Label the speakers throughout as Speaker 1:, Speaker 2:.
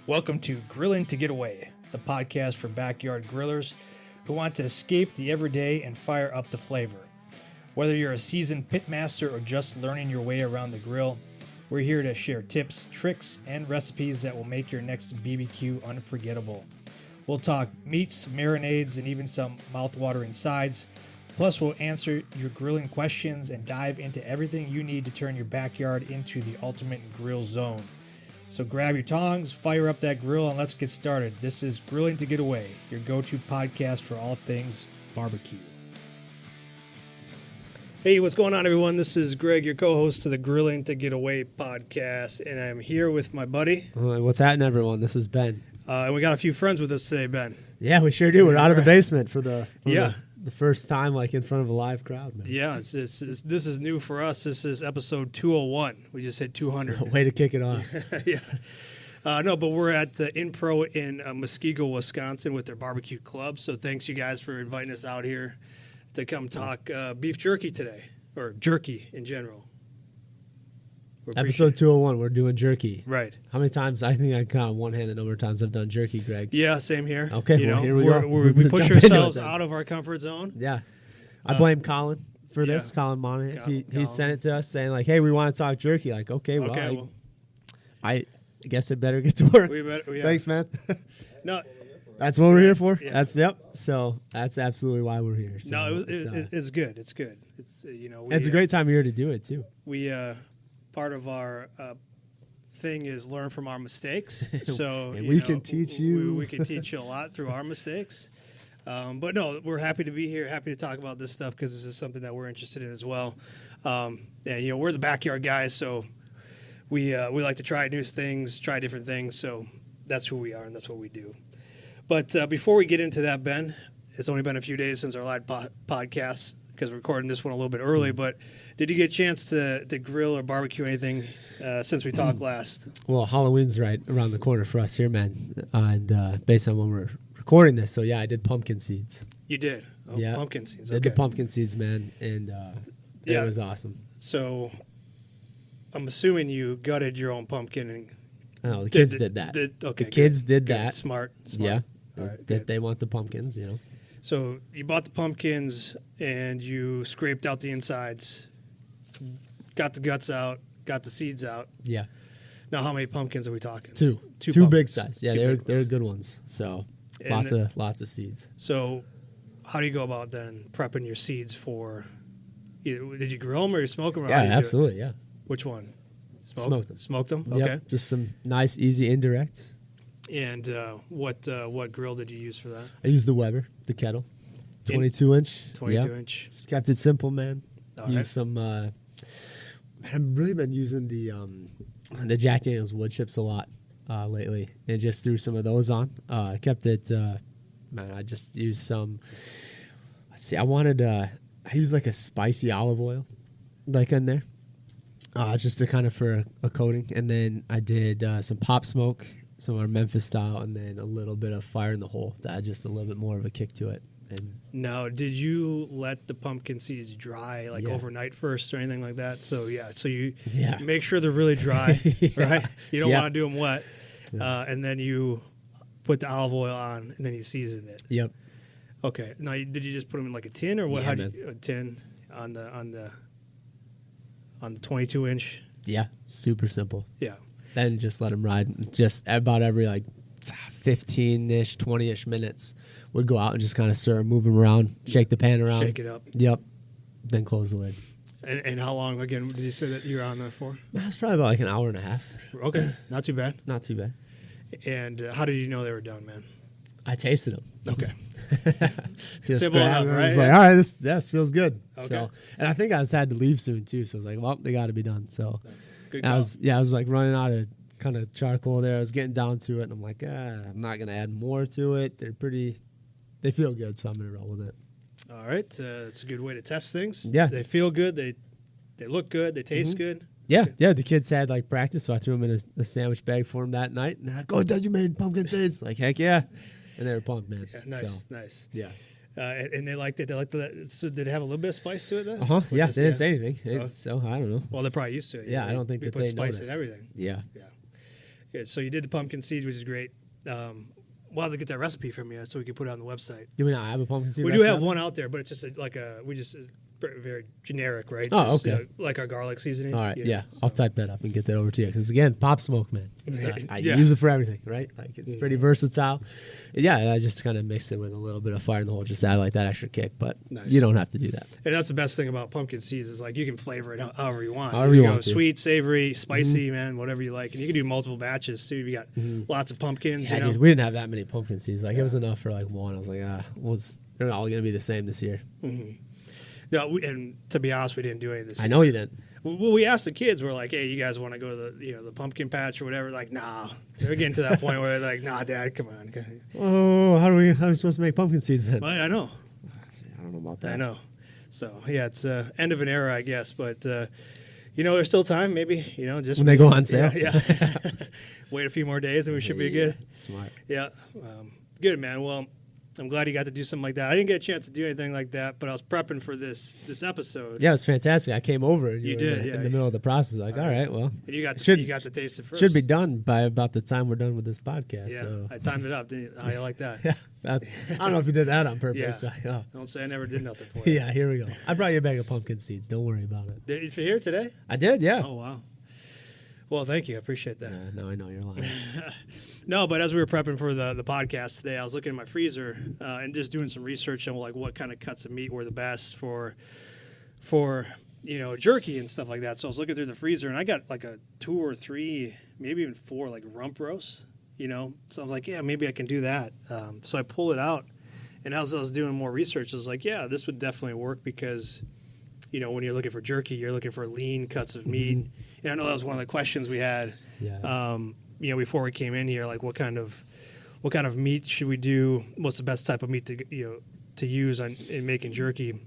Speaker 1: Welcome to Grilling to Get Away, the podcast for backyard grillers who want to escape the everyday and fire up the flavor. Whether you're a seasoned pitmaster or just learning your way around the grill, we're here to share tips, tricks, and recipes that will make your next BBQ unforgettable. We'll talk meats, marinades, and even some mouth-watering sides. Plus, we'll answer your grilling questions and dive into everything you need to turn your backyard into the ultimate grill zone. So grab your tongs, fire up that grill, and let's get started. This is Grilling to Get Away, your go-to podcast for all things barbecue. Hey, what's going on, everyone? This is Greg, your co-host of the Grilling to Get Away podcast, and I'm here with my buddy.
Speaker 2: What's happening, everyone? This is Ben.
Speaker 1: And we got a few friends with us today, Ben.
Speaker 2: Yeah, we sure do. We're out of the basement for the
Speaker 1: the
Speaker 2: first time, like in front of a live crowd, man.
Speaker 1: Yeah, this is new for us. This is episode 201. We just hit 200.
Speaker 2: Way to kick it off.
Speaker 1: Yeah. No, but we're at Inpro in Muskego, Wisconsin with their BBQ Club. So thanks, you guys, for inviting us out here to come talk beef jerky today, or jerky in general.
Speaker 2: Episode 201, we're doing jerky.
Speaker 1: Right.
Speaker 2: How many times? I think I can count on one hand the number of times I've done jerky, Greg.
Speaker 1: Yeah, same here.
Speaker 2: Okay, here we go.
Speaker 1: We push ourselves out of our comfort zone.
Speaker 2: Yeah. I blame Colin for this, Colin Monahan. He sent it to us saying, like, hey, we want to talk jerky. Like, okay, well, I guess it better get to work. Thanks, man.
Speaker 1: No.
Speaker 2: That's what we're here for.
Speaker 1: Yeah.
Speaker 2: So that's absolutely why we're here. So
Speaker 1: no, it's good. It's good. It's
Speaker 2: it's a great time of year to do it too.
Speaker 1: We part of our thing is learn from our mistakes. So
Speaker 2: and we can teach you.
Speaker 1: We can teach you a lot through our mistakes. But no, we're happy to be here. Happy to talk about this stuff because this is something that we're interested in as well. And we're the backyard guys, so we like to try new things, try different things. So that's who we are, and that's what we do. But before we get into that, Ben, it's only been a few days since our live podcast because we're recording this one a little bit early. But did you get a chance to grill or barbecue anything since we talked last?
Speaker 2: Well, Halloween's right around the corner for us here, man. And based on when we're recording this, so yeah, I did pumpkin seeds.
Speaker 1: You did? Oh,
Speaker 2: yeah.
Speaker 1: Pumpkin seeds.
Speaker 2: Okay. I did pumpkin seeds, man, and it was awesome.
Speaker 1: So I'm assuming you gutted your own pumpkin and...
Speaker 2: Oh, the kids did that. The kids did that.
Speaker 1: Smart.
Speaker 2: Yeah.
Speaker 1: All right,
Speaker 2: they want the pumpkins, you know.
Speaker 1: So you bought the pumpkins and you scraped out the insides, got the guts out, got the seeds out.
Speaker 2: Yeah.
Speaker 1: Now, how many pumpkins are we talking?
Speaker 2: Two big size. Yeah, they're good ones. So lots of seeds.
Speaker 1: So how do you go about then prepping your seeds for? Did you grill them or you smoke them? Or
Speaker 2: yeah, absolutely. Yeah.
Speaker 1: Which one?
Speaker 2: Smoked them.
Speaker 1: Smoked them.
Speaker 2: Yep.
Speaker 1: Okay.
Speaker 2: Just some nice, easy indirects.
Speaker 1: And what grill did you use for that?
Speaker 2: I used the Weber, the kettle, 22 inch.
Speaker 1: 22 inch.
Speaker 2: Just kept it simple, man.
Speaker 1: All
Speaker 2: Used some. I've really been using the Jack Daniel's wood chips a lot lately, and just threw some of those on. Kept it. I just used some. Let's see. I used like a spicy olive oil, like in there, just to kind of for a coating, and then I did some pop smoke. Some of our Memphis style, and then a little bit of fire in the hole to add just a little bit more of a kick to it. And
Speaker 1: now, did you let the pumpkin seeds dry overnight first or anything like that? So you make sure they're really dry, right? You don't want to do them wet, and then you put the olive oil on, and then you season it.
Speaker 2: Yep.
Speaker 1: Okay. Now, did you just put them in like a tin, or what? A tin on the 22 inch?
Speaker 2: Yeah, super simple.
Speaker 1: Yeah.
Speaker 2: Then just let them ride. Just about every 15-ish, 20-ish minutes, would go out and just kind of stir, move them around, shake the pan around.
Speaker 1: Shake it up.
Speaker 2: Yep. Then close the lid.
Speaker 1: And how long, again, did you say that you were on there for?
Speaker 2: That's probably about an hour and a half.
Speaker 1: Okay. Not too bad.
Speaker 2: Not too bad.
Speaker 1: And how did you know they were done, man?
Speaker 2: I tasted them.
Speaker 1: Okay.
Speaker 2: Simple enough, right? I was like, all right, this feels good. Okay. So, and I think I had to leave soon, too. So I was like, well, they got to be done. So... I was running out of kind of charcoal there. I was getting down to it, and I'm like, I'm not gonna add more to it. They feel good, so I'm gonna roll with it.
Speaker 1: All right, it's a good way to test things.
Speaker 2: Yeah,
Speaker 1: they feel good. They look good. They taste good.
Speaker 2: Yeah, yeah. The kids had practice, so I threw them in a sandwich bag for them that night, and they're like, "Oh, Dad, you made pumpkin seeds!" Like, heck yeah, and they were pumped, man.
Speaker 1: Yeah, nice.
Speaker 2: Yeah.
Speaker 1: And they liked it. They liked that. So did it have a little bit of spice to it then?
Speaker 2: Yeah, they didn't say anything. So I don't know.
Speaker 1: Well, they're probably used to it.
Speaker 2: Yeah, I don't think that
Speaker 1: put
Speaker 2: they
Speaker 1: spice
Speaker 2: noticed.
Speaker 1: in everything.
Speaker 2: Yeah.
Speaker 1: Yeah, so you did the pumpkin seeds, which is great. We'll have to get that recipe from you so we can put it on the website.
Speaker 2: Do we not have a pumpkin seed?
Speaker 1: We do have one out there, but it's just very generic, right?
Speaker 2: Oh,
Speaker 1: just,
Speaker 2: okay.
Speaker 1: Like our garlic seasoning.
Speaker 2: All right, yeah.
Speaker 1: So.
Speaker 2: I'll type that up and get that over to you. Because, again, pop smoke, man. I
Speaker 1: Yeah.
Speaker 2: use it for everything, right? Like, it's pretty versatile. Yeah, I just kind of mixed it with a little bit of fire in the hole, just to add like that extra kick. But you don't have to do that.
Speaker 1: And that's the best thing about pumpkin seeds is, like, you can flavor it however you want.
Speaker 2: However you want to.
Speaker 1: Sweet, savory, spicy, man, whatever you like. And you can do multiple batches, too. You got lots of pumpkins,
Speaker 2: Yeah, dude, we didn't have that many pumpkin seeds. Like, it was enough for, like, one. I was like, they're all going to be the same this year.
Speaker 1: Mm-hmm. Yeah, and to be honest, we didn't do any of this.
Speaker 2: I know you didn't.
Speaker 1: Well, we asked the kids. We're like, "Hey, you guys want to go to the pumpkin patch or whatever?" Like, nah. They're getting to that point where they're like, "Nah, Dad, come on."
Speaker 2: Oh, how are we supposed to make pumpkin seeds then?
Speaker 1: Well, I know.
Speaker 2: I don't know about that.
Speaker 1: I know. So yeah, it's end of an era, I guess. But there's still time. Maybe just
Speaker 2: when they go on sale.
Speaker 1: Yeah. Wait a few more days, and we should be good.
Speaker 2: Smart.
Speaker 1: Yeah. Good, man. Well, I'm glad you got to do something like that. I didn't get a chance to do anything like that, but I was prepping for this episode.
Speaker 2: Yeah, it was fantastic. I came over and you
Speaker 1: did,
Speaker 2: in the middle of the process. Like, all right, well.
Speaker 1: And you got to taste it first.
Speaker 2: Should be done by about the time we're done with this podcast.
Speaker 1: Yeah,
Speaker 2: so.
Speaker 1: I timed it up. Didn't you? How you like that?
Speaker 2: Yeah, I don't know if you did that on purpose.
Speaker 1: Yeah. Don't say I never did nothing for you.
Speaker 2: Yeah, here we go. I brought you a bag of pumpkin seeds. Don't worry about it.
Speaker 1: Did you hear today?
Speaker 2: I did, yeah.
Speaker 1: Oh, wow. Well, thank you. I appreciate that.
Speaker 2: No, I know you're lying.
Speaker 1: No, but as we were prepping for the podcast today, I was looking at my freezer and just doing some research on like what kind of cuts of meat were the best for jerky and stuff like that. So I was looking through the freezer and I got like a 2 or 3, maybe even 4 like rump roasts. So I was like, yeah, maybe I can do that. So I pulled it out, and as I was doing more research, I was like, yeah, this would definitely work because when you're looking for jerky, you're looking for lean cuts of meat. Mm-hmm. And I know that was one of the questions we had.
Speaker 2: Yeah.
Speaker 1: Before we came in here, like what kind of meat should we do? What's the best type of meat to use in making jerky?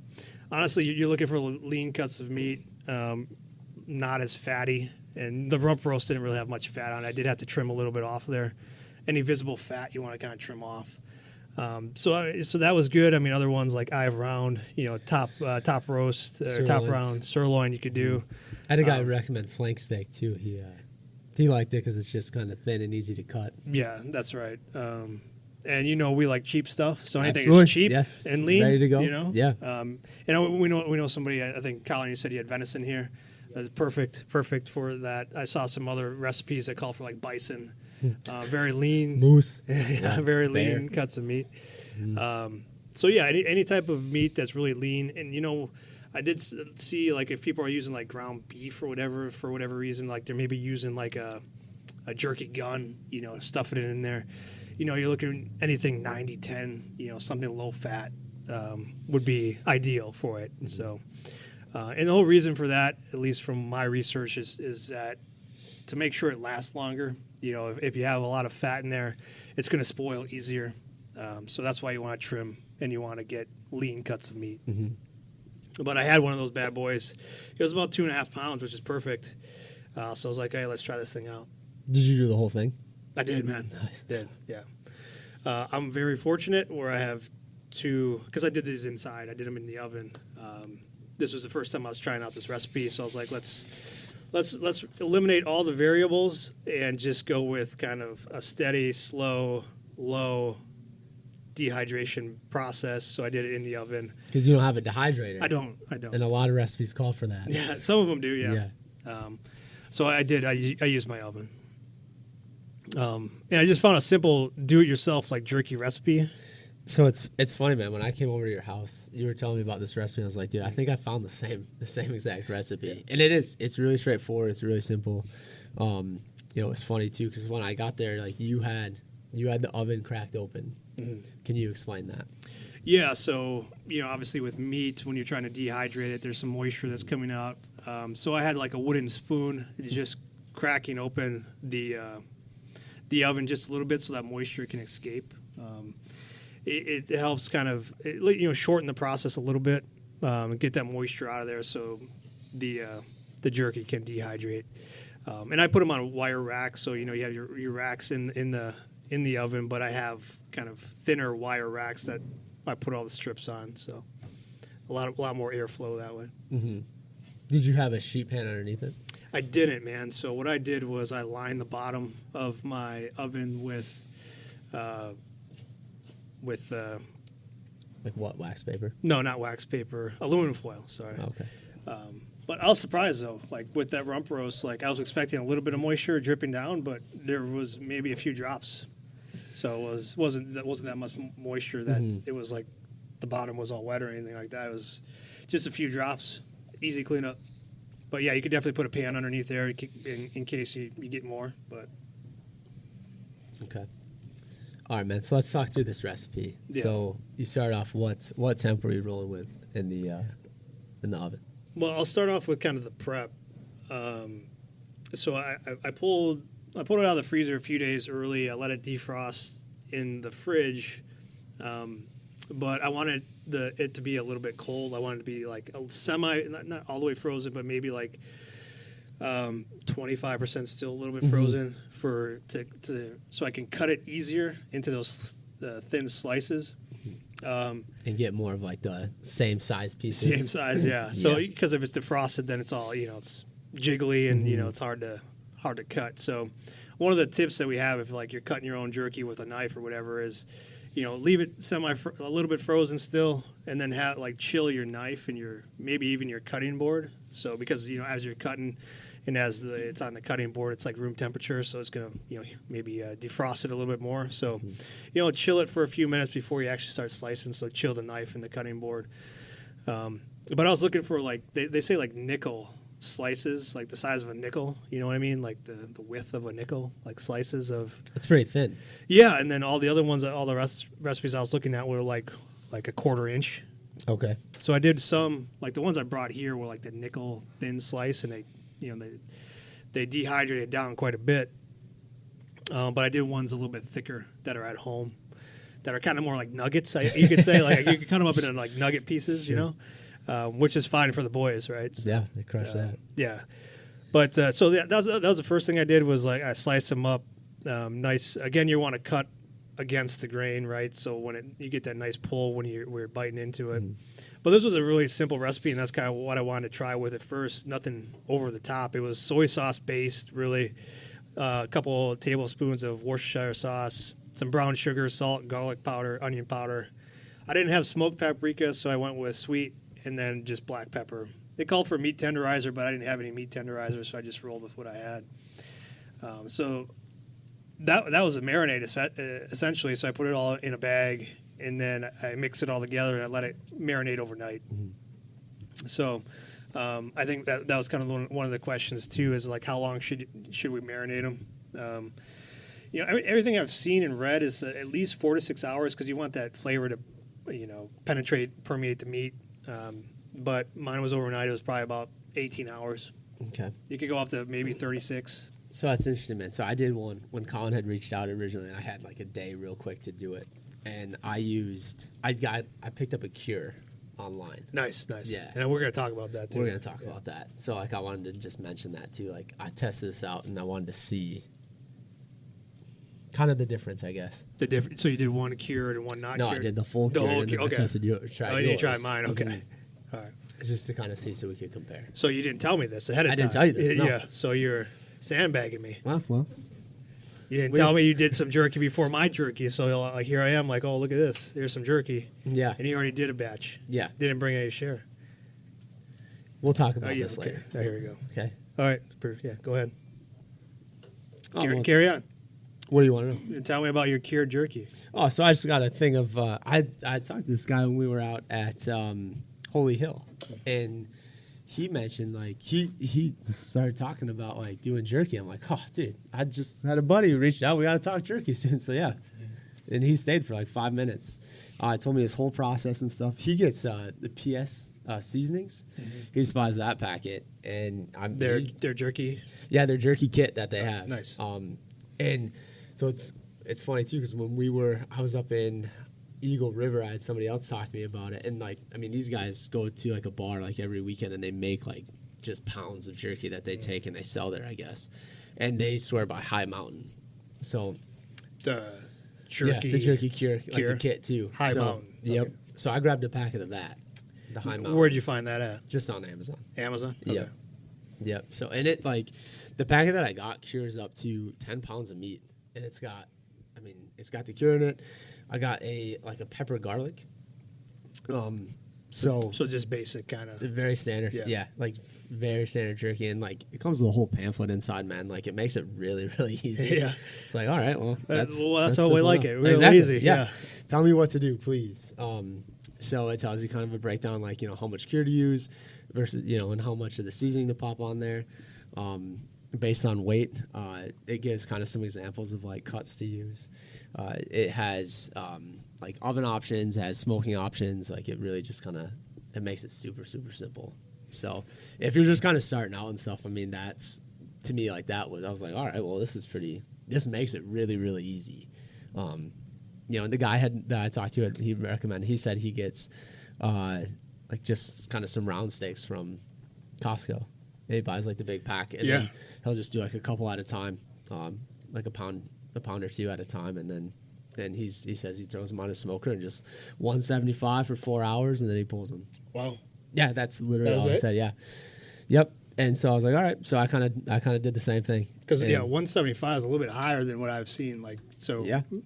Speaker 1: Honestly, you're looking for lean cuts of meat, not as fatty. And the rump roast didn't really have much fat on it. I did have to trim a little bit off there. Any visible fat you want to kind of trim off. So that was good. I mean, other ones like eye of round, top roast or top round sirloin you could do.
Speaker 2: I had a guy recommend flank steak too. He liked it because it's just kind of thin and easy to cut.
Speaker 1: Yeah, that's right. And we like cheap stuff, so anything
Speaker 2: Absolutely.
Speaker 1: is cheap and lean,
Speaker 2: ready to go.
Speaker 1: Yeah. We know somebody. I think Colin, you said you had venison here. That's perfect for that. I saw some other recipes that call for like bison, very lean
Speaker 2: moose,
Speaker 1: very lean cuts of meat. So yeah, any type of meat that's really lean, and I did see like if people are using like ground beef or whatever for whatever reason, like they're maybe using like a jerky gun, stuffing it in there. You're looking anything 90-10, something low fat would be ideal for it. Mm-hmm. So, and the whole reason for that, at least from my research, is that to make sure it lasts longer. If you have a lot of fat in there, it's going to spoil easier. So that's why you want to trim and you want to get lean cuts of meat. Mm-hmm. But I had one of those bad boys. It was about 2.5 pounds, which is perfect. So I was like, hey, let's try this thing out.
Speaker 2: Did you do the whole thing?
Speaker 1: I did, man.
Speaker 2: Nice.
Speaker 1: Did, yeah. I'm very fortunate where I have 2, because I did these inside. I did them in the oven. This was the first time I was trying out this recipe, so I was like, let's eliminate all the variables and just go with kind of a steady, slow, low dehydration process. So I did it in the oven.
Speaker 2: Because you don't have a dehydrator.
Speaker 1: I don't.
Speaker 2: And a lot of recipes call for that.
Speaker 1: Yeah, some of them do, yeah. So I did. I used my oven. And I just found a simple do-it-yourself like jerky recipe.
Speaker 2: So it's funny, man. When I came over to your house, you were telling me about this recipe. I was like, dude, I think I found the same exact recipe. And it's really straightforward. It's really simple. It's funny too because when I got there, like you had the oven cracked open. Mm-hmm. Can you explain that?
Speaker 1: Yeah. So obviously with meat, when you're trying to dehydrate it, there's some moisture that's coming out. So I had like a wooden spoon, just cracking open the oven just a little bit so that moisture can escape. It helps kind of shorten the process a little bit and get that moisture out of there so the jerky can dehydrate. And I put them on a wire rack, so you have your racks in the oven, but I have kind of thinner wire racks that I put all the strips on, so a lot more airflow that way.
Speaker 2: Mm-hmm. Did you have a sheet pan underneath it?
Speaker 1: I didn't, man. So what I did was I lined the bottom of my oven with
Speaker 2: Like what, wax paper?
Speaker 1: no, not wax paper, aluminum foil. Sorry.
Speaker 2: Okay.
Speaker 1: But I was surprised though, like with that rump roast, like I was expecting a little bit of moisture dripping down, but there was maybe a few drops. So it wasn't that much moisture that it was like the bottom was all wet or anything like that. It was just a few drops, easy cleanup. But yeah, you could definitely put a pan underneath there in case you get more. But
Speaker 2: Okay. All right, man. So let's talk through this recipe.
Speaker 1: Yeah.
Speaker 2: So you start off. What temp were you rolling with in the oven?
Speaker 1: well, I'll start off with kind of the prep. So I pulled it out of the freezer a few days early. I let it defrost in the fridge, but I wanted it to be a little bit cold. I wanted it to be like a semi, not all the way frozen, but maybe like 25% still a little bit frozen so I can cut it easier into those thin slices.
Speaker 2: And get more of like the same size pieces.
Speaker 1: Same size, yeah. So because if it's defrosted, then it's all it's jiggly and it's hard to cut. So one of the tips that we have if like you're cutting your own jerky with a knife or whatever is leave it a little bit frozen still, and then chill your knife and maybe even your cutting board. So because as you're cutting and it's on the cutting board, it's like room temperature, so it's gonna maybe defrost it a little bit more. So chill it for a few minutes before you actually start slicing. So chill the knife and the cutting board. But I was looking for they say like nickel slices, like the size of a nickel. You know what I mean? Like the width of a nickel, like slices of.
Speaker 2: It's pretty thin.
Speaker 1: Yeah, and then all the other ones, all the recipes I was looking at were like a quarter inch.
Speaker 2: Okay.
Speaker 1: So I did some, like the ones I brought here were like the nickel thin slice, and they dehydrated down quite a bit. But I did ones a little bit thicker that are at home, that are kind of more like nuggets. You could say like you could cut them up into like nugget pieces, which is fine for the boys, right? So,
Speaker 2: yeah, they crush that.
Speaker 1: Yeah, but that was the first thing I did was like I sliced them up nice. Again, you want to cut against the grain, right? So when you get that nice pull when we're biting into it. But this was a really simple recipe, and that's kind of what I wanted to try with it first. Nothing over the top. It was soy sauce based, really. A couple tablespoons of Worcestershire sauce, some brown sugar, salt, garlic powder, onion powder. I didn't have smoked paprika, so I went with sweet and then just black pepper. They called for meat tenderizer, but I didn't have any meat tenderizer, so I just rolled with what I had. So that was a marinade essentially. So I put it all in a bag, and then I mixed it all together and I let it marinate overnight. So I think that was kind of one of the questions too, is like how long should we marinate them? Everything I've seen and read is at least 4 to 6 hours, because you want that flavor to permeate the meat. But mine was overnight. It was probably about 18 hours.
Speaker 2: Okay.
Speaker 1: You could go up to maybe 36.
Speaker 2: So that's interesting, man. So I did one when Colin had reached out originally, and I had like a day real quick to do it. And I picked up a cure online.
Speaker 1: Nice.
Speaker 2: Yeah.
Speaker 1: And we're going to talk about that too.
Speaker 2: We're going to talk about that. So like I wanted to just mention that too. Like I tested this out and I wanted to see kind of the difference, I guess.
Speaker 1: The difference. So you did one cured and one not cured?
Speaker 2: No, I did the full cure. And then I tested yours.
Speaker 1: You tried mine. Okay. All right.
Speaker 2: Just to kind of see so we could compare.
Speaker 1: So you didn't tell me this ahead of time.
Speaker 2: I didn't tell you this, no.
Speaker 1: Yeah. So you're sandbagging me.
Speaker 2: Well.
Speaker 1: You didn't tell me you did some jerky before my jerky, so like here I am, like, oh, look at this. There's some jerky.
Speaker 2: Yeah.
Speaker 1: And you already did a batch.
Speaker 2: Yeah.
Speaker 1: Didn't bring any to share.
Speaker 2: We'll talk about this
Speaker 1: okay.
Speaker 2: later.
Speaker 1: Oh, here we go.
Speaker 2: Okay.
Speaker 1: All right. Yeah, go ahead.
Speaker 2: Carry
Speaker 1: on.
Speaker 2: What do you want to know?
Speaker 1: Tell me about your cured jerky.
Speaker 2: Oh, so I just got a thing of I talked to this guy when we were out at Holy Hill, and he mentioned like he started talking about like doing jerky. I'm like, oh, dude, I just had a buddy who reached out. We got to talk jerky soon. So yeah, and he stayed for like 5 minutes. Told me his whole process and stuff. He gets the PS seasonings. He just buys that packet, and
Speaker 1: their jerky.
Speaker 2: Yeah, their jerky kit that they have.
Speaker 1: Nice.
Speaker 2: And so it's funny too, because when I was up in Eagle River, I had somebody else talk to me about it, and like, I mean, these guys go to like a bar like every weekend, and they make like just pounds of jerky that they take and they sell there, I guess, and they swear by High Mountain. So
Speaker 1: the jerky,
Speaker 2: the jerky cure, like the kit too.
Speaker 1: High Mountain.
Speaker 2: Yep.
Speaker 1: Okay.
Speaker 2: So I grabbed a packet of that. The High Mountain.
Speaker 1: Where'd you find that at?
Speaker 2: Just on Amazon.
Speaker 1: Amazon.
Speaker 2: Okay.
Speaker 1: Yeah.
Speaker 2: Yep. So, and it, like, the packet that I got cures up to 10 pounds of meat. And it's got the cure in it. I got a pepper garlic. So
Speaker 1: just basic kind of.
Speaker 2: very standard. Yeah. Like very standard jerky. And like it comes with a whole pamphlet inside, man. Like it makes it really, really easy.
Speaker 1: Yeah.
Speaker 2: It's like, all right, well, that's
Speaker 1: how we like it. Real
Speaker 2: exactly.
Speaker 1: easy. Yeah.
Speaker 2: Tell me what to do, please. So it tells you kind of a breakdown, like, how much cure to use versus, and how much of the seasoning to pop on there. Based on weight, it gives kind of some examples of like cuts to use. It has like oven options, has smoking options. Like it really just it makes it super, super simple. So if you're just kind of starting out and stuff, I mean, that's to me like I was like, all right, well, this makes it really, really easy. And the guy that I talked to, he said he gets like just kind of some round steaks from Costco. He buys like the big pack, and then he'll just do like a couple at a time, like a pound or two at a time, and then he says he throws them on his smoker and just 175 for 4 hours, and then he pulls them.
Speaker 1: Wow.
Speaker 2: Yeah, that's literally all he said. Yeah. Yep. And so I was like, all right. So I kind of did the same thing.
Speaker 1: Because 175 is a little bit higher than what I've seen. Like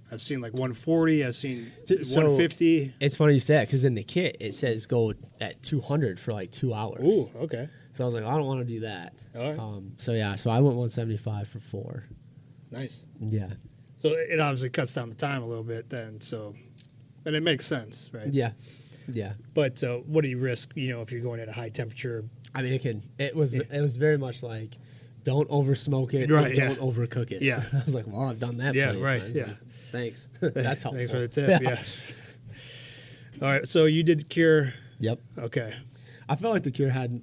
Speaker 1: I've seen like 140. I've seen 150.
Speaker 2: It's funny you say that because in the kit it says go at 200 for like 2 hours.
Speaker 1: Ooh, okay.
Speaker 2: So I was like, I don't want to do that.
Speaker 1: All right.
Speaker 2: So I went 175 for 4.
Speaker 1: Nice.
Speaker 2: Yeah.
Speaker 1: So it obviously cuts down the time a little bit then. So, and it makes sense, right?
Speaker 2: Yeah. Yeah.
Speaker 1: But what do you risk? If you're going at a high temperature.
Speaker 2: I mean, it was very much like, don't over smoke it,
Speaker 1: right,
Speaker 2: don't overcook it.
Speaker 1: Yeah.
Speaker 2: I was like, well, I've done that.
Speaker 1: Yeah,
Speaker 2: plenty
Speaker 1: right.
Speaker 2: of times.
Speaker 1: Yeah.
Speaker 2: Like, thanks. That's helpful.
Speaker 1: Thanks for the tip. Yeah. All right. So you did the cure.
Speaker 2: Yep.
Speaker 1: Okay.
Speaker 2: I felt like the cure had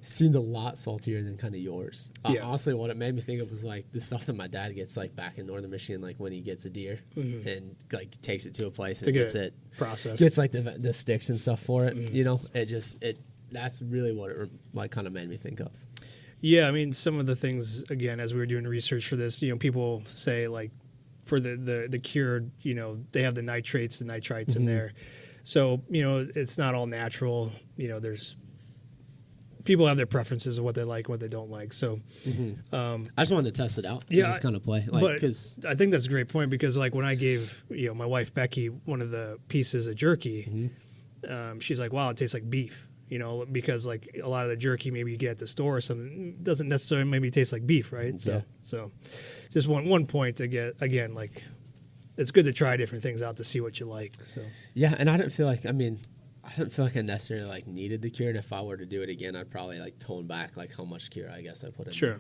Speaker 2: seemed a lot saltier than kind of yours. Honestly, what it made me think of was like the stuff that my dad gets like back in northern Michigan, like when he gets a deer and like takes it to a place and gets it
Speaker 1: processed,
Speaker 2: gets like the sticks and stuff for it. That's really what it like kind of made me think of.
Speaker 1: Yeah, I mean, some of the things, again, as we were doing research for this, people say like for the cured, they have the nitrates, the nitrites in there. So, it's not all natural. There's people have their preferences of what they like, what they don't like. So,
Speaker 2: I just wanted to test it out.
Speaker 1: Yeah,
Speaker 2: just kind of play.
Speaker 1: Because I think that's a great point because, like, when I gave my wife Becky one of the pieces of jerky, she's like, "Wow, it tastes like beef." Because like a lot of the jerky maybe you get at the store or something doesn't necessarily maybe taste like beef, right? So just one point to get again, like it's good to try different things out to see what you like. So
Speaker 2: yeah, and I didn't feel like I necessarily like needed the cure, and if I were to do it again, I'd probably like tone back like how much cure I guess I put in.
Speaker 1: Sure.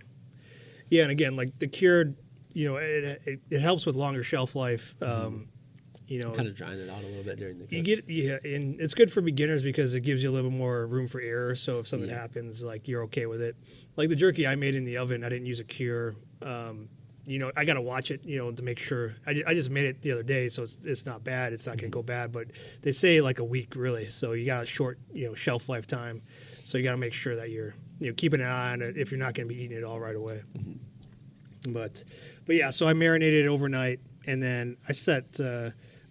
Speaker 1: Yeah, and again, like the cured, it helps with longer shelf life.
Speaker 2: Kind of drying it out a little bit during the cook.
Speaker 1: And it's good for beginners because it gives you a little bit more room for error. So if something happens, like you're okay with it. Like the jerky I made in the oven, I didn't use a cure. I got to watch it, to make sure. I just made it the other day, so it's not bad. It's not going to go bad, but they say like a week really. So you got a short, shelf life time. So you got to make sure that you're, keeping an eye on it if you're not going to be eating it all right away. But yeah, so I marinated it overnight, and then I set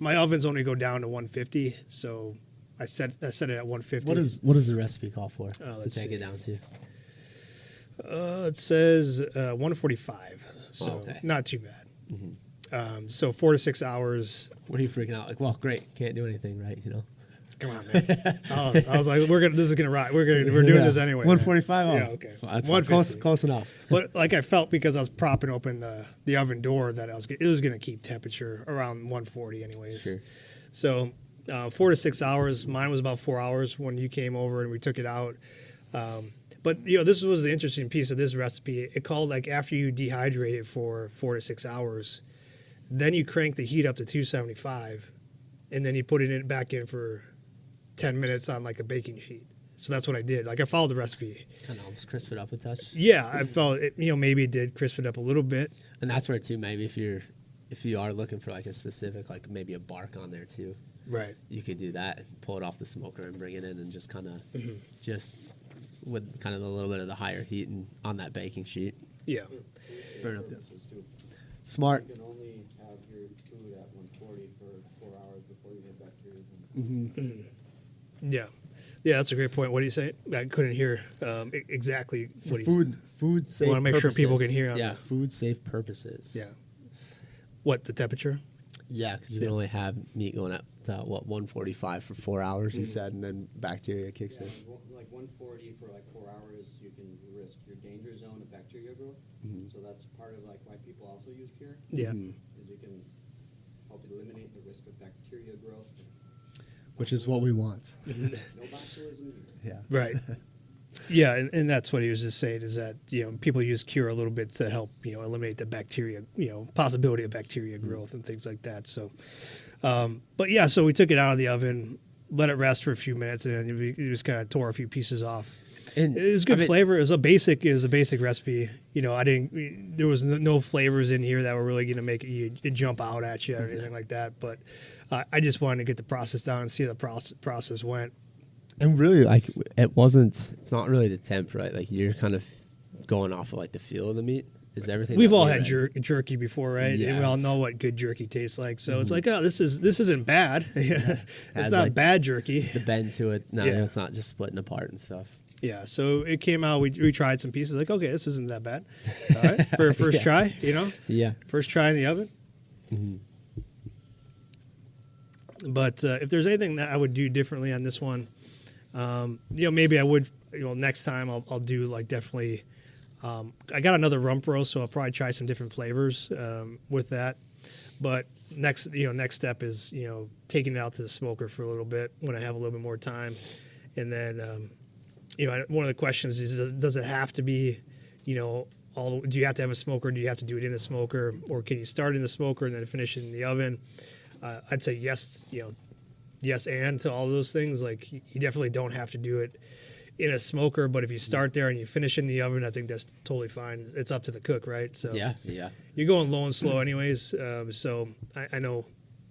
Speaker 1: my ovens only go down to 150, so I set it at 150.
Speaker 2: What does the recipe call for to take it down to?
Speaker 1: It says 145, so not too bad. So 4 to 6 hours.
Speaker 2: What are you freaking out? Like, well, great, can't do anything, right?
Speaker 1: Come on, man. I was like, this is gonna rock. We're doing this anyway.
Speaker 2: 145.
Speaker 1: Yeah, okay.
Speaker 2: Well, that's close enough.
Speaker 1: But like I felt because I was propping open the oven door that it was gonna keep temperature around 140 anyways.
Speaker 2: Sure.
Speaker 1: So 4 to 6 hours. Mine was about 4 hours when you came over and we took it out. But this was the interesting piece of this recipe. It called like after you dehydrate it for 4 to 6 hours, then you crank the heat up to 275, and then you put it back in for 10 minutes on like a baking sheet. So that's what I did. Like I followed the recipe.
Speaker 2: Kind of almost crisp it up a touch.
Speaker 1: Yeah, I felt it. Maybe it did crisp it up a little bit.
Speaker 2: And that's where too. Maybe if you are looking for like a specific, like maybe a bark on there too.
Speaker 1: Right.
Speaker 2: You could do that. Pull it off the smoker and bring it in, and just kind of just with kind of a little bit of the higher heat and on that baking sheet.
Speaker 1: Yeah.
Speaker 2: Burn up the. Smart.
Speaker 3: You can only have your food at 140 for 4 hours before you get back to your oven.
Speaker 1: Yeah. Yeah, that's a great point. What do you say? I couldn't hear exactly what he said.
Speaker 2: Food safe.
Speaker 1: I want to make sure
Speaker 2: purposes.
Speaker 1: people can hear. On
Speaker 2: Yeah,
Speaker 1: the,
Speaker 2: food safe purposes.
Speaker 1: yeah. What, the temperature?
Speaker 2: Yeah, because you can only have meat going up to 145 for 4 hours. You said, and then bacteria kicks in.
Speaker 3: Like 140 for like 4 hours, you can risk your danger zone of bacteria growth. So that's part of like why people also use cure.
Speaker 1: Yeah.
Speaker 3: Is you can help eliminate the risk of bacteria growth.
Speaker 2: Which is what we want.
Speaker 3: No botulism either.
Speaker 2: Yeah.
Speaker 1: Right. Yeah, and that's what he was just saying is that, people use cure a little bit to help, eliminate the bacteria, possibility of bacteria growth and things like that. So, but yeah, so we took it out of the oven, let it rest for a few minutes, and then we just kind of tore a few pieces off.
Speaker 2: And
Speaker 1: It was good flavor. It was a basic recipe. There was no flavors in here that were really going to make it jump out at you or anything like that. But I just wanted to get the process down and see how the process went.
Speaker 2: And really, like, it's not really the temp, right? Like, you're kind of going off of, like, the feel of the meat. Is everything.
Speaker 1: We've all
Speaker 2: we
Speaker 1: had
Speaker 2: read.
Speaker 1: jerky before, right?
Speaker 2: Yeah,
Speaker 1: And we all
Speaker 2: it's-
Speaker 1: know what good jerky tastes like. So it's like, oh, this isn't bad. It's
Speaker 2: Has,
Speaker 1: not
Speaker 2: like,
Speaker 1: bad jerky.
Speaker 2: The bend to it. No,
Speaker 1: Yeah.
Speaker 2: it's not just splitting apart and stuff.
Speaker 1: Yeah, so it came out. We tried some pieces. Like, okay, this isn't that bad. All right, for a first try,
Speaker 2: Yeah.
Speaker 1: first try in the oven. But if there's anything that I would do differently on this one, maybe I would. Next time I'll do like definitely. I got another rump roast, so I'll probably try some different flavors with that. But next step is taking it out to the smoker for a little bit when I have a little bit more time, and then one of the questions is, does it have to be, do you have to have a smoker? Do you have to do it in the smoker, or can you start in the smoker and then finish it in the oven? I'd say yes, yes, and to all of those things. Like, you definitely don't have to do it in a smoker, but if you start there and you finish in the oven, I think that's totally fine. It's up to the cook, right? So
Speaker 2: Yeah.
Speaker 1: you're going low and slow anyways. So I know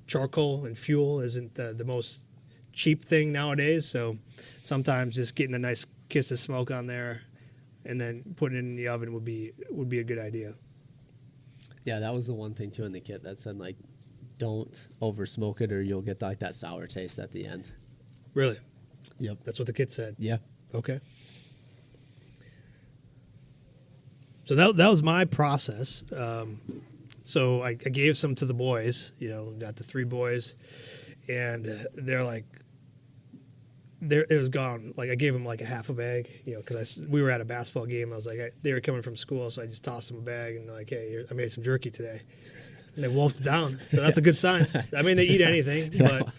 Speaker 1: charcoal and fuel isn't the most cheap thing nowadays. So sometimes just getting a nice kiss of smoke on there and then putting it in the oven would be a good idea.
Speaker 2: Yeah, that was the one thing, too, in the kit that said, like, don't over smoke it or you'll get, like, that sour taste at the end.
Speaker 1: Really?
Speaker 2: Yep.
Speaker 1: That's what the kid said.
Speaker 2: Yeah.
Speaker 1: Okay. So that was my process. So I gave some to the boys, got the 3 boys, and they're like, it was gone. Like, I gave them like a half a bag, because we were at a basketball game. I was like, they were coming from school, so I just tossed them a bag and like, hey, I made some jerky today. And they wolfed it down. So that's a good sign. I mean, they eat anything, but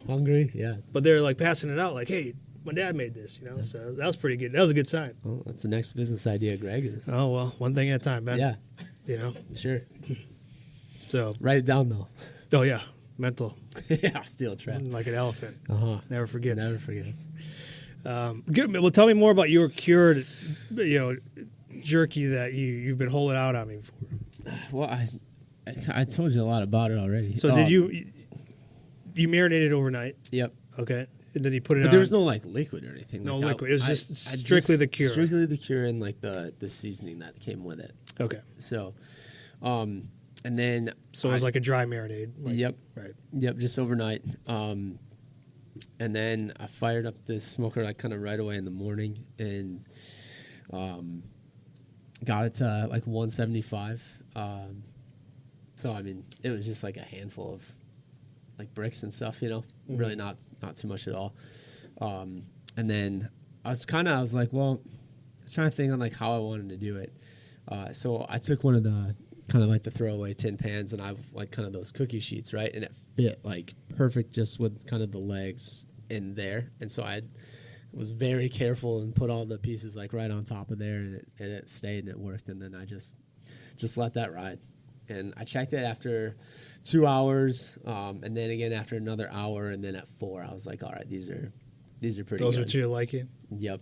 Speaker 2: Hungry? Yeah.
Speaker 1: they're like passing it out like, hey, my dad made this, so that was pretty good. That was a good sign.
Speaker 2: Well, that's the next business idea, Greg.
Speaker 1: Oh, well, one thing at a time, man.
Speaker 2: Yeah, sure.
Speaker 1: So,
Speaker 2: Write it down, though.
Speaker 1: oh, yeah, mental,
Speaker 2: Yeah, steel trap.
Speaker 1: like an elephant.
Speaker 2: Uh-huh.
Speaker 1: Never forgets.
Speaker 2: Never forgets.
Speaker 1: Good. Well, tell me more about your cured, jerky that you've been holding out on me for.
Speaker 2: Well, I told you a lot about it already.
Speaker 1: So did you marinated overnight?
Speaker 2: Yep.
Speaker 1: Okay. And then you put it
Speaker 2: But
Speaker 1: on.
Speaker 2: there was no, like, liquid or anything.
Speaker 1: No
Speaker 2: Like,
Speaker 1: liquid. It was just strictly the cure.
Speaker 2: Strictly the cure and, like, the seasoning that came with it.
Speaker 1: Okay.
Speaker 2: So, and then...
Speaker 1: So it was like a dry marinade.
Speaker 2: Yep.
Speaker 1: Right.
Speaker 2: Yep, just overnight. And then I fired up the smoker like kind of right away in the morning and got it to like 175. So I mean, it was just like a handful of like bricks and stuff, really not too much at all. And then I was like, well, I was trying to think on like how I wanted to do it. So I took one of the kind of like the throwaway tin pans, and I have like kind of those cookie sheets, right? And it fit like perfect just with kind of the legs in there. And so I was very careful and put all the pieces like right on top of there, and it stayed and it worked. And then I just let that ride. And I checked it after 2 hours, and then again after another hour, and then at 4, I was like, all right, these are pretty
Speaker 1: Those
Speaker 2: good.
Speaker 1: are to your liking.
Speaker 2: Yep.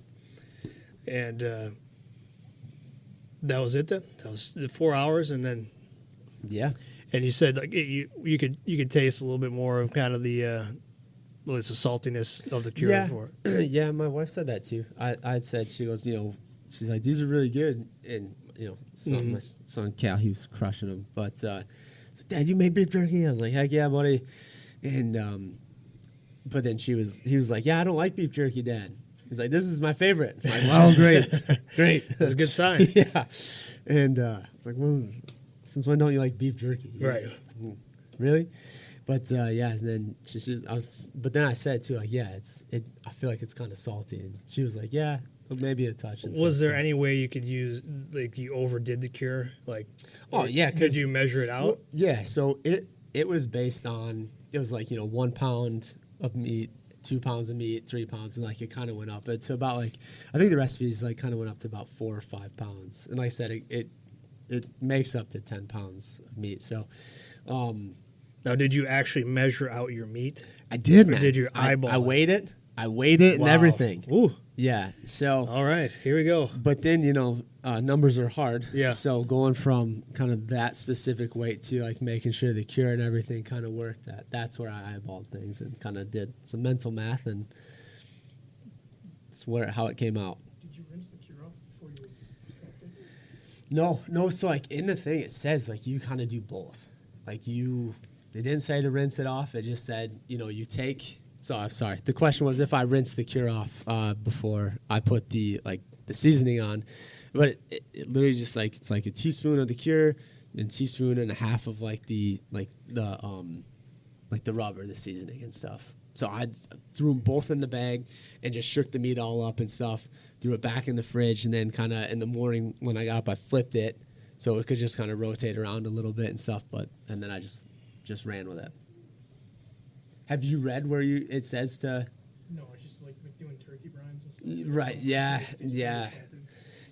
Speaker 1: And that was it then? That was the 4 hours, and then...
Speaker 2: Yeah.
Speaker 1: And you said like you could taste a little bit more of kind of the it's the saltiness of the cure.
Speaker 2: Yeah.
Speaker 1: For
Speaker 2: Yeah, my wife said that too. I said, she goes, she's like, these are really good. And, my son Cal, he was crushing them. But, so, Dad, you made beef jerky? I was like, heck yeah, buddy. And but then he was like, yeah, I don't like beef jerky, Dad. He's like, this is my favorite. I'm like, wow, great.
Speaker 1: That's a good sign.
Speaker 2: Yeah. And it's like, well, since when don't you like beef jerky?
Speaker 1: Right.
Speaker 2: Really? But yeah, and then but then I said too, like, yeah, I feel like it's kind of salty. And she was like, yeah, maybe a touch. And
Speaker 1: Was there any way you could use, like, you overdid the cure? Like,
Speaker 2: oh yeah,
Speaker 1: did you measure it out?
Speaker 2: Well, yeah, so it was based on, it was like, 1 pound of meat, 2 pounds of meat, 3 pounds, and like it kind of went up. It's about like, I think the recipes like kind of went up to about 4 or 5 pounds. And like I said, it makes up to 10 pounds of meat. So,
Speaker 1: now, did you actually measure out your meat?
Speaker 2: I did,
Speaker 1: Or
Speaker 2: man.
Speaker 1: did you eyeball
Speaker 2: I
Speaker 1: it?
Speaker 2: weighed it. I weighed it and
Speaker 1: Wow.
Speaker 2: everything.
Speaker 1: Ooh.
Speaker 2: Yeah. So,
Speaker 1: All right, here we go.
Speaker 2: but then, numbers are hard.
Speaker 1: Yeah.
Speaker 2: So going from kind of that specific weight to like making sure the cure and everything kind of worked, that's where I eyeballed things and kind of did some mental math, and it's how it came out.
Speaker 4: Did you rinse the cure off before you left it?
Speaker 2: No. So like in the thing, it says like you kind of do both. Like they didn't say to rinse it off. It just said, you take. So I'm sorry. The question was if I rinse the cure off before I put the seasoning on, but it literally just like, it's like a teaspoon of the cure and teaspoon and a half of the rub or the seasoning and stuff. So I threw them both in the bag and just shook the meat all up and stuff. Threw it back in the fridge, and then kind of in the morning when I got up, I flipped it so it could just kind of rotate around a little bit and stuff. And then I just ran with it. Have you read where it says to?
Speaker 4: No, it's just like doing turkey brines and stuff.
Speaker 2: Right.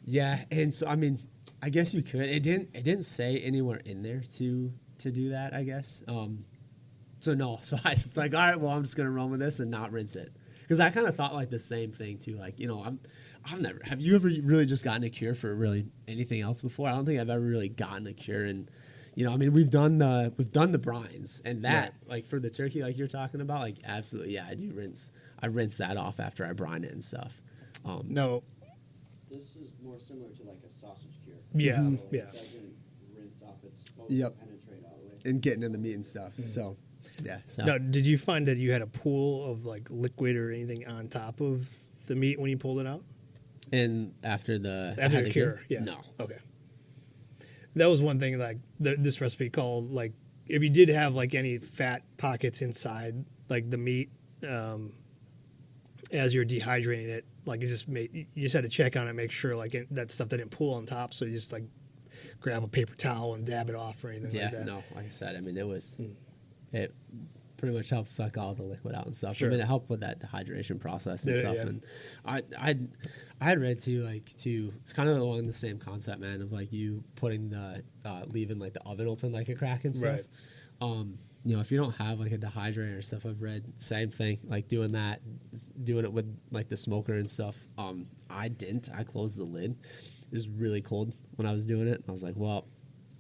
Speaker 2: Yeah. And so I mean, I guess you could. It didn't say anywhere in there to do that, I guess. So no. So I was like, all right, well, I'm just gonna run with this and not rinse it, because I kind of thought like the same thing too. Like, I've never. Have you ever really just gotten a cure for really anything else before? I don't think I've ever really gotten a cure. And I mean, we've done the brines, and that like for the turkey, like you're talking about, like absolutely, yeah, I do rinse. I rinse that off after I brine it and stuff.
Speaker 1: No.
Speaker 3: This is more similar to like a sausage cure.
Speaker 1: Yeah,
Speaker 3: So
Speaker 1: yeah.
Speaker 3: It doesn't rinse off. It's supposed to penetrate all the way.
Speaker 2: And getting in the meat and stuff. So, yeah. So.
Speaker 1: Now, did you find that you had a pool of like liquid or anything on top of the meat when you pulled it out?
Speaker 2: And after the
Speaker 1: cure, yeah.
Speaker 2: No.
Speaker 1: Okay. That was one thing, like this recipe called, like, if you did have like any fat pockets inside like the meat, as you're dehydrating it, like you just had to check on it, make sure like that stuff didn't pool on top. So you just like grab a paper towel and dab it off or anything like that.
Speaker 2: No, like I said, I mean, it pretty much helped suck all the liquid out and stuff.
Speaker 1: Sure.
Speaker 2: I mean, it helped with that dehydration process and stuff.
Speaker 1: Yeah.
Speaker 2: And I had read too, it's kind of along the same concept, man, of like you putting leaving like the oven open like a crack and stuff.
Speaker 1: Right.
Speaker 2: If you don't have like a dehydrator or stuff, I've read same thing, like doing it with like the smoker and stuff. I closed the lid. It was really cold when I was doing it. I was like, well,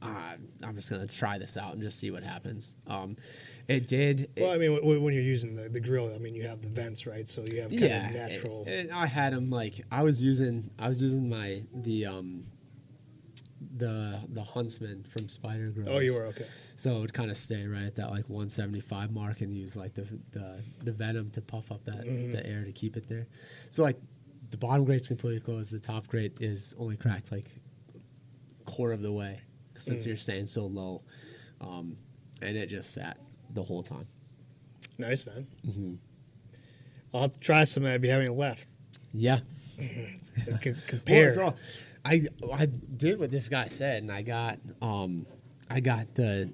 Speaker 2: I'm just gonna try this out and just see what happens. It did.
Speaker 1: Well, I mean, when you're using the grill, I mean, you have the vents, right? So you have kind of natural.
Speaker 2: And I had them like I was using the Huntsman from Spider Grills.
Speaker 1: Oh, you were okay.
Speaker 2: So it would kind of stay right at that like 175 mark and use like the venom to puff up the air to keep it there. So like the bottom grate's completely closed. The top grate is only cracked like quarter of the way since you're staying so low, and it just sat the whole time.
Speaker 1: Nice, man. Mm-hmm. I'll have to try some if you haven't left.
Speaker 2: Yeah.
Speaker 1: Compare.
Speaker 2: Well, so I did what this guy said, and I got the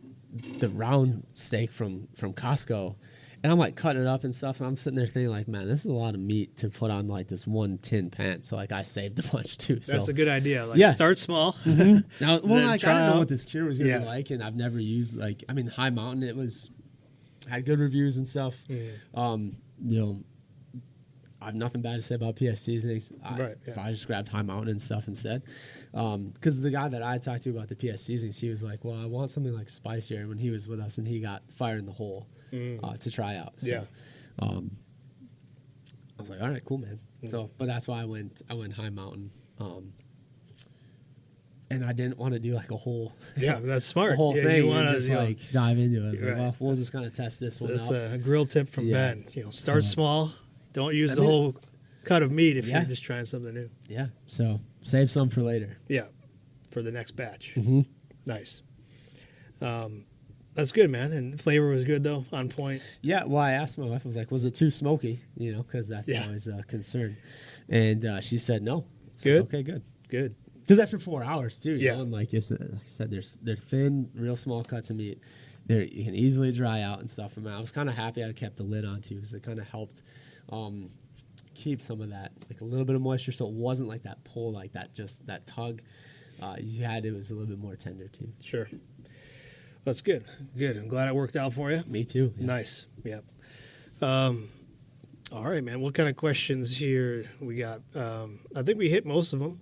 Speaker 2: round steak from Costco, and I'm like cutting it up and stuff, and I'm sitting there thinking like, man, this is a lot of meat to put on like this one tin pan. So like I saved a bunch too.
Speaker 1: That's a good idea. Like start small.
Speaker 2: Mm-hmm. Now, well, like, I didn't know what this cure was gonna be like, and I've never used High Mountain. Had good reviews and stuff. I have nothing bad to say about PS seasonings. I just grabbed High Mountain and stuff instead. Because the guy that I talked to about the PS seasonings, he was like, well, I want something like spicier when he was with us, and he got Fire in the Hole to try out. So, I was like, all right, cool, man. So, but that's why I went High Mountain. and I didn't want to do like a whole
Speaker 1: Yeah, that's smart.
Speaker 2: a whole
Speaker 1: Yeah,
Speaker 2: thing
Speaker 1: you
Speaker 2: and
Speaker 1: wanna,
Speaker 2: just
Speaker 1: you know,
Speaker 2: like dive into it. I was like,
Speaker 1: right.
Speaker 2: well, we'll just kind of test this one
Speaker 1: That's
Speaker 2: out.
Speaker 1: a grill tip from
Speaker 2: Yeah.
Speaker 1: Ben. You know, start
Speaker 2: So-
Speaker 1: small. Don't use
Speaker 2: I
Speaker 1: the
Speaker 2: mean-
Speaker 1: whole cut of meat if
Speaker 2: Yeah.
Speaker 1: you're just trying something new.
Speaker 2: Yeah, so save some for later.
Speaker 1: Yeah, for the next batch.
Speaker 2: Mm-hmm.
Speaker 1: Nice. That's good, man. And flavor was good though, on point.
Speaker 2: Yeah, well, I asked my wife, I was like, was it too smoky? You know, because that's
Speaker 1: Yeah.
Speaker 2: always a concern. And she said no. So,
Speaker 1: Good.
Speaker 2: okay, good.
Speaker 1: Good.
Speaker 2: Because after 4 hours, too, you
Speaker 1: Yeah.
Speaker 2: know, and like I said, they're thin, real small cuts of meat. You can easily dry out and stuff. I mean, I was kind of happy I kept the lid on, too, because it kind of helped keep some of that, like a little bit of moisture, so it wasn't like that pull, like that, just that tug you had. It was a little bit more tender, too.
Speaker 1: Sure. That's good. Good. I'm glad it worked out for you.
Speaker 2: Me, too. Yeah.
Speaker 1: Nice. Yep. All right, man. What kind of questions here we got? I think we hit most of them.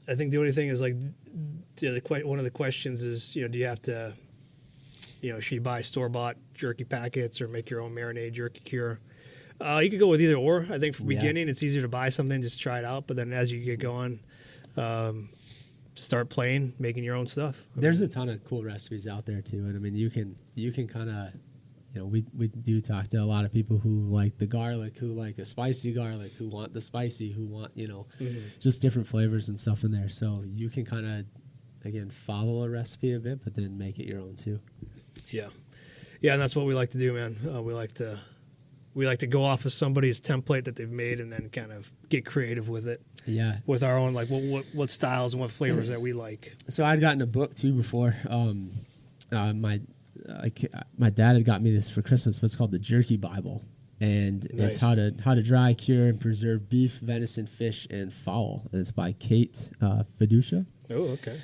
Speaker 1: I think the only thing is like one of the questions is, you know, do you have to, you know, should you buy store-bought jerky packets or make your own marinade jerky cure? You could go with either or. I think for
Speaker 2: Yeah.
Speaker 1: beginning, it's easier to buy something, just try it out. But then as you get going, start playing, making your own stuff.
Speaker 2: There's a ton of cool recipes out there, too. And, I mean, you can kind of, you know, we do talk to a lot of people who like the garlic, who like a spicy garlic, who want the spicy, who want, you know, just different flavors and stuff in there. So you can kind of, again, follow a recipe a bit, but then make it your own too.
Speaker 1: Yeah, yeah, and that's what we like to do, man. We like to go off of somebody's template that they've made and then kind of get creative with it.
Speaker 2: Yeah.
Speaker 1: With our own, like what styles and what flavors that we like.
Speaker 2: So I'd gotten a book too before. My dad had got me this for Christmas, but it's called the Jerky Bible, and
Speaker 1: Nice.
Speaker 2: it's how to dry, cure, and preserve beef, venison, fish, and fowl. And it's by Kate Fiducia.
Speaker 1: Oh, okay.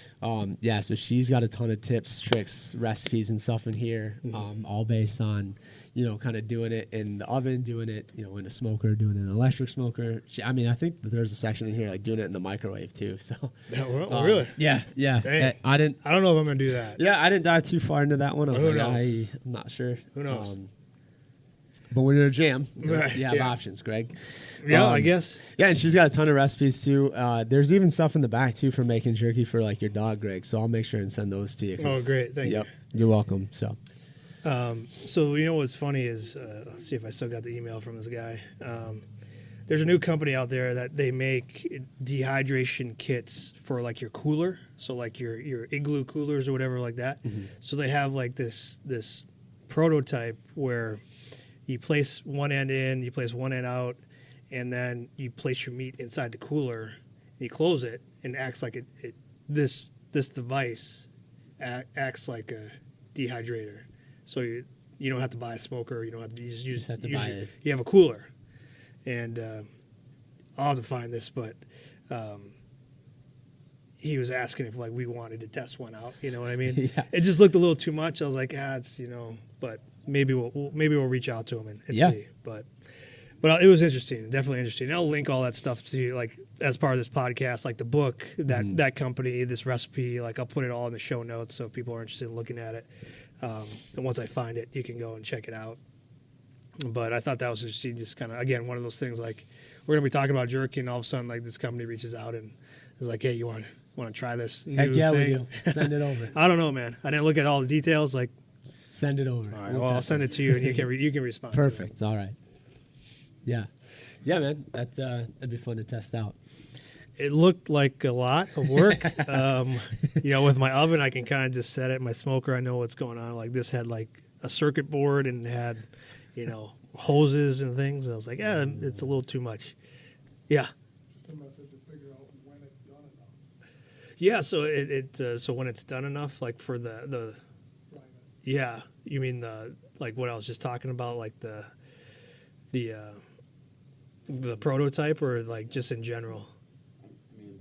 Speaker 2: Yeah, so she's got a ton of tips, tricks, recipes, and stuff in here, all based on, you know, kind of doing it in the oven, doing it, you know, in a smoker, doing it in an electric smoker. I mean, I think that there's a section in here like doing it in the microwave too. So,
Speaker 1: Oh, really?
Speaker 2: yeah.
Speaker 1: Dang.
Speaker 2: I didn't.
Speaker 1: I don't know if I'm gonna do that.
Speaker 2: Yeah, I didn't dive too far into that one. I was
Speaker 1: Who
Speaker 2: like,
Speaker 1: knows?
Speaker 2: I'm not sure.
Speaker 1: Who knows?
Speaker 2: But when you're a jam,
Speaker 1: Right,
Speaker 2: you have
Speaker 1: yeah.
Speaker 2: options, Greg.
Speaker 1: Yeah, I guess.
Speaker 2: Yeah, and she's got a ton of recipes too. There's even stuff in the back too for making jerky for like your dog, Greg. So I'll make sure and send those to you.
Speaker 1: Oh, great. Thank
Speaker 2: you. You're welcome. So
Speaker 1: So you know what's funny is, let's see if I still got the email from this guy. There's a new company out there that they make dehydration kits for like your cooler, so like your igloo coolers or whatever like that. So they have like this prototype where you place one end in, you place one end out, and then you place your meat inside the cooler. And you close it, and it acts like this device acts like a dehydrator. So you don't have to buy a smoker. You don't have to use
Speaker 2: have to
Speaker 1: use
Speaker 2: buy
Speaker 1: your-
Speaker 2: it.
Speaker 1: You have a cooler, and I'll have to find this, but he was asking if like we wanted to test one out. You know what I mean?
Speaker 2: Yeah.
Speaker 1: It just looked a little too much. I was like, it's, you know, but maybe we'll reach out to him and
Speaker 2: Yeah.
Speaker 1: see. But it was interesting, definitely interesting. And I'll link all that stuff to you, like as part of this podcast, like the book, that company, this recipe. Like I'll put it all in the show notes so if people are interested in looking at it. And once I find it, you can go and check it out. But I thought that was interesting. Just kind of, again, one of those things like we're gonna be talking about jerky, and all of a sudden, like this company reaches out and is like, "Hey, you want to try this new
Speaker 2: heck yeah,
Speaker 1: thing?"
Speaker 2: we do. Send it over.
Speaker 1: I don't know, man. I didn't look at all the details. Like,
Speaker 2: Send it over.
Speaker 1: all right, well, I'll send it to you, and you can respond. to it.
Speaker 2: Perfect. All right. Yeah. Yeah, man. That'd be fun to test out.
Speaker 1: It looked like a lot of work. You know, with my oven, I can kind of just set it. My smoker, I know what's going on. Like this had like a circuit board and had, you know, hoses and things. I was like, yeah, it's a little too much. Yeah.
Speaker 4: Just a method to figure out when it's done enough.
Speaker 1: Yeah, so so when it's done enough, like for the
Speaker 4: Dryness.
Speaker 1: yeah, you mean the like what I was just talking about, like the prototype, or like just in general?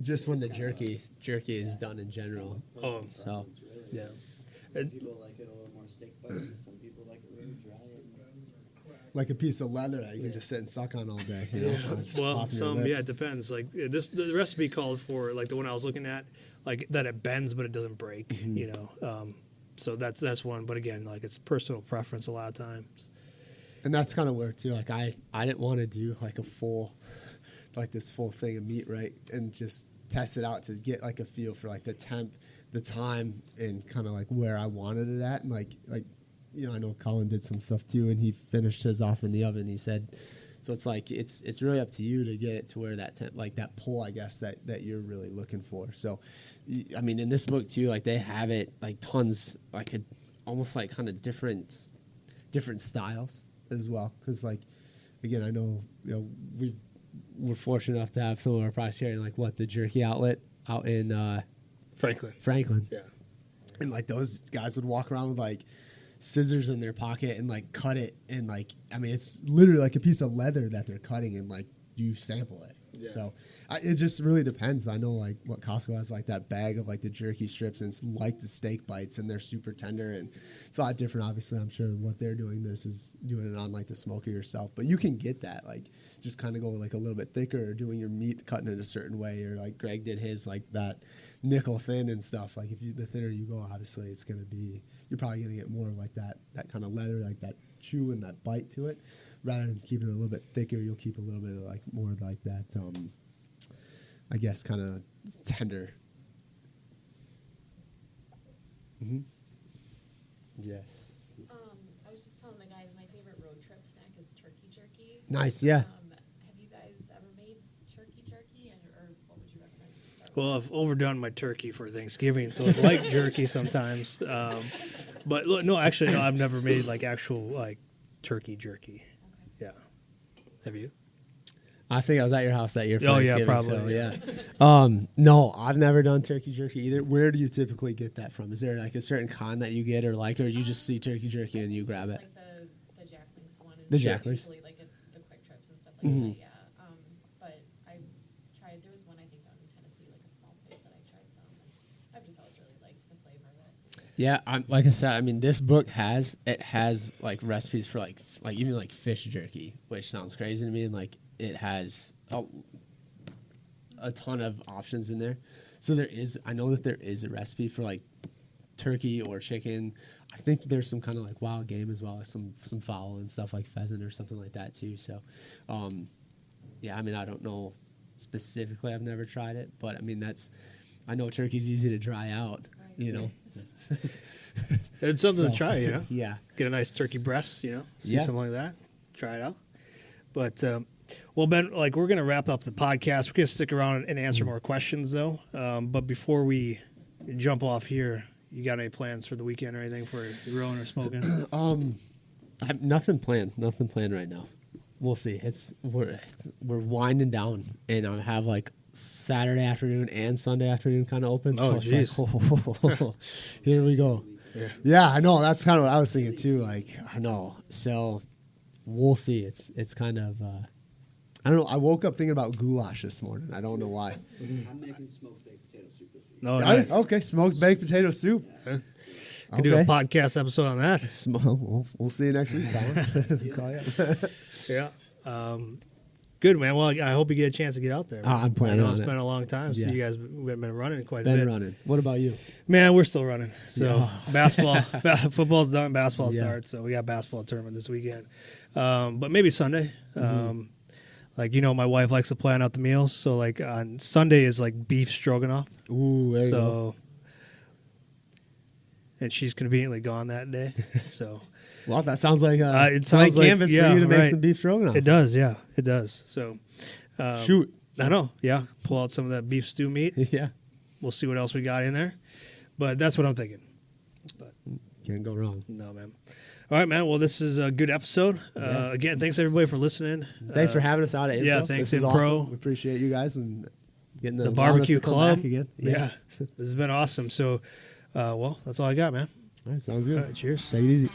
Speaker 2: Just when the jerky is done in general.
Speaker 1: Oh,
Speaker 2: So
Speaker 1: yeah.
Speaker 3: Some people like it a little more steak butty. Some people like it really dry.
Speaker 2: like a piece of leather that you can just sit and suck on all day. You know? Just
Speaker 1: Well,
Speaker 2: popping your lip.
Speaker 1: yeah, it depends. Like the recipe called for, like the one I was looking at, like that it bends but it doesn't break.
Speaker 2: Mm-hmm.
Speaker 1: You know, so that's one. But again, like it's personal preference a lot of times.
Speaker 2: And that's kind of where too. Like I didn't want to do like a full, like this full thing of meat, right? And just test it out to get like a feel for like the temp, the time, and kind of like where I wanted it at. And like you know, I know Colin did some stuff too, and he finished his off in the oven. He said, so it's like it's really up to you to get it to where that temp, like that pull, I guess that you're really looking for. So, I mean, in this book too, like they have it like tons, like almost like kind of different styles as well. Because like again, I know, you know, we're fortunate enough to have some of our products here in like the Jerky outlet out in Franklin.
Speaker 1: Yeah.
Speaker 2: And like those guys would walk around with like scissors in their pocket and like cut it, and like, I mean, it's literally like a piece of leather that they're cutting, and like you sample it. Yeah. So it just really depends. I know like what Costco has, like that bag of like the jerky strips, and it's like the steak bites, and they're super tender, and it's a lot different. Obviously, I'm sure what they're doing, this is doing it on like the smoker yourself, but you can get that, like just kind of go like a little bit thicker, or doing your meat cutting it a certain way, or like Greg did his like that nickel thin and stuff. Like if you, the thinner you go, obviously it's going to be, you're probably going to get more of like that kind of leather, like that chew and that bite to it. Rather than keeping it a little bit thicker, you'll keep a little bit of like more like that, I guess, kind of tender. Mm-hmm. Yes.
Speaker 5: I was just telling the guys my favorite road trip snack is turkey jerky.
Speaker 2: Nice, yeah.
Speaker 5: Have you guys ever made turkey jerky, or what would you recommend?
Speaker 1: Well, I've overdone my turkey for Thanksgiving, so it's like jerky sometimes. But no, actually, no, I've never made like actual like turkey jerky.
Speaker 5: Okay.
Speaker 1: Yeah. Have you?
Speaker 2: I think I was at your house that year for
Speaker 1: Oh, yeah,
Speaker 2: Thanksgiving,
Speaker 1: probably.
Speaker 2: So, yeah. No, I've never done turkey jerky either. Where do you typically get that from? Is there like a certain kind that you get, or you just see turkey jerky and you grab it?
Speaker 5: Like the Jack Links one is
Speaker 2: The Jack Links.
Speaker 5: usually like the quick trips and stuff like that. Yeah. But I tried. There was one I think out in Tennessee, like a small place that I tried some, and I've just always really liked the flavor of it.
Speaker 2: Yeah, like I said, I mean, this book has like recipes for like even like fish jerky, which sounds crazy to me, and like it has a ton of options in there. So I know that there is a recipe for like turkey or chicken. I think there's some kind of like wild game as well, like some fowl and stuff like pheasant or something like that too. So, yeah, I mean, I don't know specifically. I've never tried it, but I mean, I know turkey's easy to dry out,
Speaker 5: Right.
Speaker 2: you know.
Speaker 1: It's something to try, you know.
Speaker 2: Yeah.
Speaker 1: Get a nice turkey breast, you know. See
Speaker 2: Yeah.
Speaker 1: something like that. Try it out. But well, Ben, like we're gonna wrap up the podcast. We're gonna stick around and answer more questions though. But before we jump off here, you got any plans for the weekend or anything for grilling or smoking?
Speaker 2: I have nothing planned. Nothing planned right now. We'll see. We're winding down, and I have like Saturday afternoon and Sunday afternoon kind of open.
Speaker 1: Oh,
Speaker 2: so it's like, here we go. Yeah, I know. That's kind of what I was thinking too. Like, I know. So we'll see. It's kind of. I don't know. I woke up thinking about goulash this morning. I don't know why.
Speaker 3: I'm making smoked baked potato soup this week.
Speaker 1: No, nice.
Speaker 2: Okay, smoked baked potato soup.
Speaker 1: Can do a podcast episode on that.
Speaker 2: We'll see you next week, Colin. Call you.
Speaker 1: Yeah. Good, man. Well, I hope you get a chance to get out there.
Speaker 2: I'm planning
Speaker 1: I know
Speaker 2: on
Speaker 1: it's
Speaker 2: it.
Speaker 1: been a long time, so
Speaker 2: Yeah.
Speaker 1: you guys have been running quite a bit.
Speaker 2: Been running. What about you?
Speaker 1: Man, we're still running. So basketball, football's done. Basketball starts. So we got basketball tournament this weekend. But maybe Sunday. Like, you know, my wife likes to plan out the meals. So like on Sunday is like beef stroganoff.
Speaker 2: Ooh, there you go.
Speaker 1: And she's conveniently gone that day. So
Speaker 2: Well, that sounds like
Speaker 1: it sounds like
Speaker 2: canvas for you to make some beef stroganoff.
Speaker 1: it does. Yeah, it does. So
Speaker 2: Shoot.
Speaker 1: I know. Yeah, pull out some of that beef stew meat.
Speaker 2: Yeah.
Speaker 1: We'll see what else we got in there. But that's what I'm thinking. But
Speaker 2: Can't go wrong.
Speaker 1: no, man. All right, man. Well, this is a good episode. Again, thanks everybody for listening.
Speaker 2: Thanks for having us out at Inpro.
Speaker 1: yeah, thanks,
Speaker 2: This is
Speaker 1: Inpro.
Speaker 2: awesome. We appreciate you guys and getting
Speaker 1: The
Speaker 2: allowing us
Speaker 1: BBQ
Speaker 2: to come
Speaker 1: Club
Speaker 2: back again.
Speaker 1: Yeah. This has been awesome. So, well, that's all I got, man.
Speaker 2: All right, sounds good.
Speaker 1: All right, cheers.
Speaker 2: Take it easy.